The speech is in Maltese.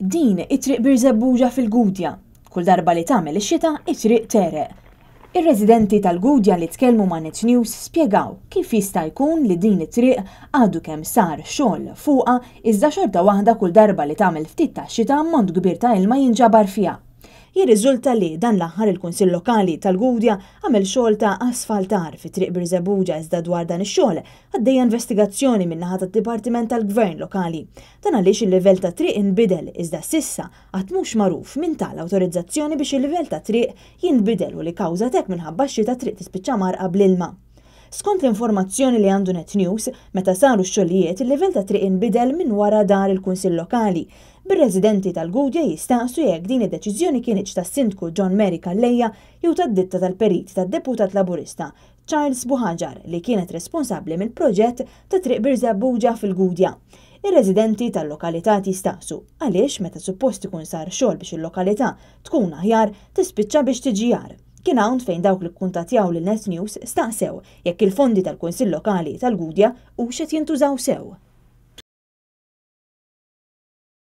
Din it-triq Birzebbuġa fil-Gudja. Kull darba li tagħmel ix-xita it-triq tereq. Ir-residenti tal-Gudja li tkellmu ma' Net News spjegaw kif jista' jkun li din it-triq għadu kemm sar xogħol fuqha iżda xorta waħda kull darba li tagħmel ftit tax-xita ammont kbir ta' ilma jinġabar fiha. Jirriżulta li dan l-aħħar il-Kunsill Lokali tal-Gudja għamel xogħol ta' asfaltar fi triq Birzebbuġa iżda dwar dan ix-xogħol għaddejja investigazzjoni min-naħa tad-Dipartiment tal-Gvern Lokali. Dan għaliex il-livell ta' triq inbidel iżda s'issa qatt mhux magħruf min tal-awtorizzazzjoni biex il-livell ta' triq jinbidel u li kawżat hekk minħabba xita triq tispiċċa marqa bl-ilma. Skont l-informazzjoni li għandu Net News, meta saru x-xogħlijiet il-livell ta' triq inbidel minn wara dar il-Kunsill Lokali. Bir-residenti tal-Gudja jistaqsu jekk din id-deċiżjoni kienx tas-Sindku John Mary Kallejja jew tad-ditta tal-perit tad-Deputat Laburista Charles Buħaġar li kienet responsabbli mill-proġett ta' triq Birzebbuġa fil-Gudja. Ir-residenti tal-lokalità jistaqsu għaliex meta suppost ikun sar xogħol biex il-lokalità tkun aħjar tispiċċa biex tiġi jar. Kien hawn fejn dawk li kkuntattjaw lil Net News staqsew jekk il-fondi tal-Kunsill Lokali tal-Gudja hux qed jintużaw sew.